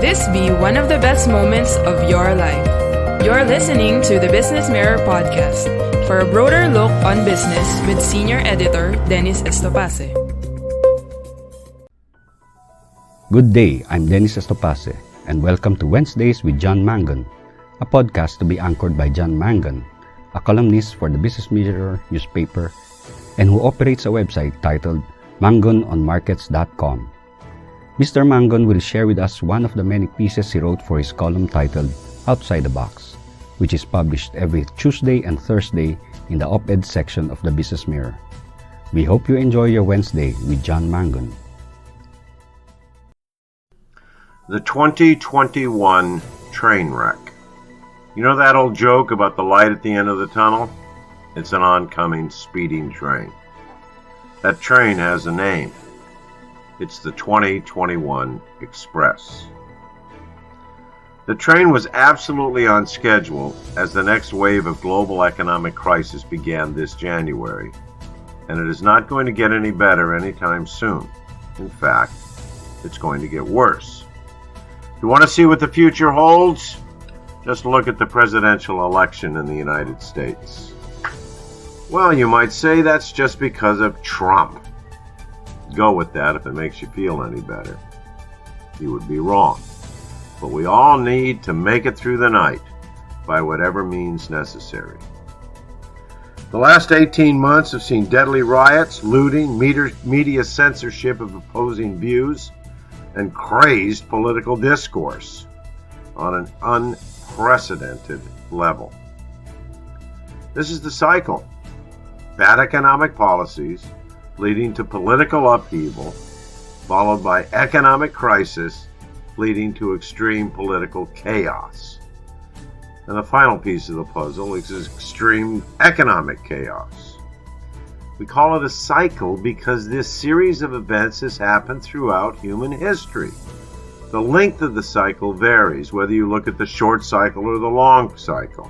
this be one of the best moments of your life. You're listening to the Business Mirror Podcast for a broader look on business with Senior Editor Dennis Estopace. Good day, I'm Dennis Estopace, and welcome to Wednesdays with John Mangun, a podcast to be anchored by John Mangun, a columnist for the Business Mirror newspaper and who operates a website titled mangunonmarkets.com. Mr. Mangun will share with us one of the many pieces he wrote for his column titled Outside the Box, which is published every Tuesday and Thursday in the op-ed section of the Business Mirror. We hope you enjoy your Wednesday with John Mangun. The 2021 train wreck. You know that old joke about the light at the end of the tunnel? It's an oncoming speeding train. That train has a name. It's the 2021 Express. The train was absolutely on schedule as the next wave of global economic crisis began this January, and it is not going to get any better anytime soon. In fact, it's going to get worse. You want to see what the future holds? Just look at the presidential election in the United States. Well, you might say that's just because of Trump. Go with that if it makes you feel any better. You would be wrong. But we all need to make it through the night by whatever means necessary. The last 18 months have seen deadly riots, looting, media censorship of opposing views, and crazed political discourse on an unprecedented level. This is the cycle. Bad economic policies leading to political upheaval, followed by economic crisis leading to extreme political chaos. And the final piece of the puzzle is extreme economic chaos. We call it a cycle because this series of events has happened throughout human history. The length of the cycle varies, whether you look at the short cycle or the long cycle.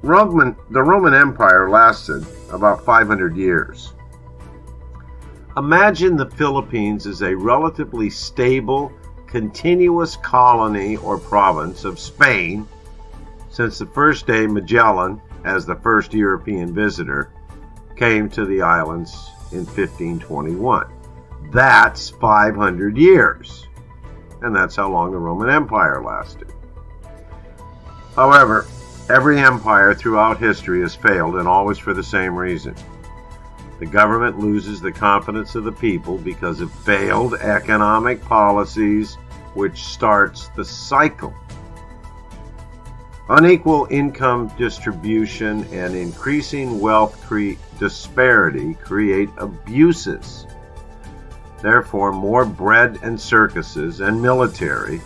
The Roman Empire lasted about 500 years. Imagine the Philippines as a relatively stable, continuous colony or province of Spain since the first day Magellan, as the first European visitor, came to the islands in 1521. That's 500 years. And that's how long the Roman Empire lasted. However, every empire throughout history has failed, and always for the same reason. The government loses the confidence of the people because of failed economic policies, which starts the cycle. Unequal income distribution and increasing wealth disparity create abuses. Therefore, more bread and circuses and military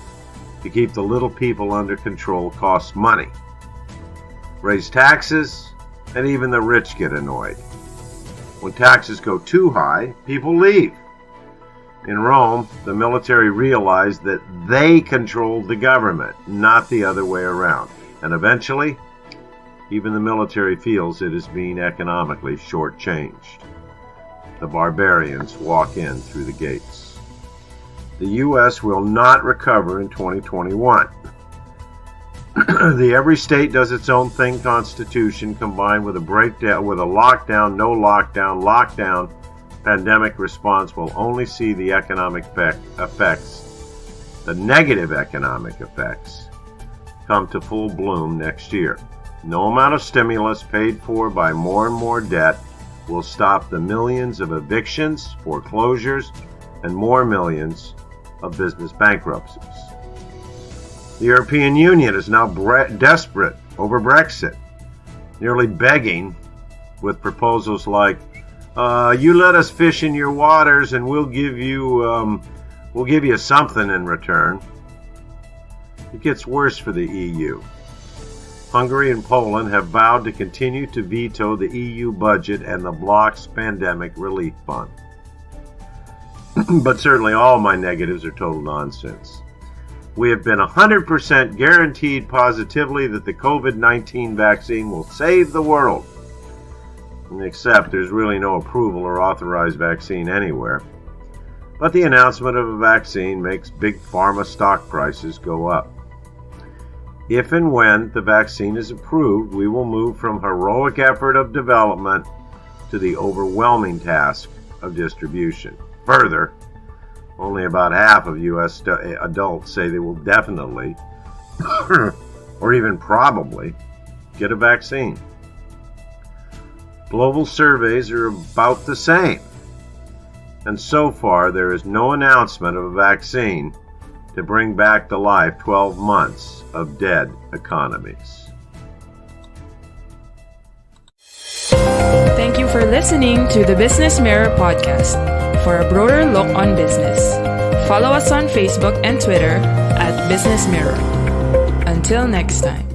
to keep the little people under control costs money. Raise taxes, and even the rich get annoyed. When taxes go too high, people leave. In Rome, the military realized that they controlled the government, not the other way around. And eventually, even the military feels it is being economically shortchanged. The barbarians walk in through the gates. The U.S. will not recover in 2021. The every state does its own thing constitution combined with a lockdown, no lockdown, lockdown, pandemic response will only see the economic effects, the negative economic effects, come to full bloom next year. No amount of stimulus paid for by more and more debt will stop the millions of evictions, foreclosures, and more millions of business bankruptcies. The European Union is now desperate over Brexit, nearly begging with proposals like, you let us fish in your waters and we'll give you something in return. It gets worse for the EU. Hungary and Poland have vowed to continue to veto the EU budget and the bloc's pandemic relief fund. But certainly all my negatives are total nonsense. We have been 100% guaranteed positively that the COVID-19 vaccine will save the world. Except there's really no approval or authorized vaccine anywhere. But the announcement of a vaccine makes big pharma stock prices go up. If and when the vaccine is approved, we will move from heroic effort of development to the overwhelming task of distribution. Further, only about half of U.S. adults say they will definitely or even probably get a vaccine. Global surveys are about the same. And so far, there is no announcement of a vaccine to bring back to life 12 months of dead economies. Thank you for listening to the Business Mirror podcast. For a broader look on business, follow us on Facebook and Twitter at Business Mirror. Until next time.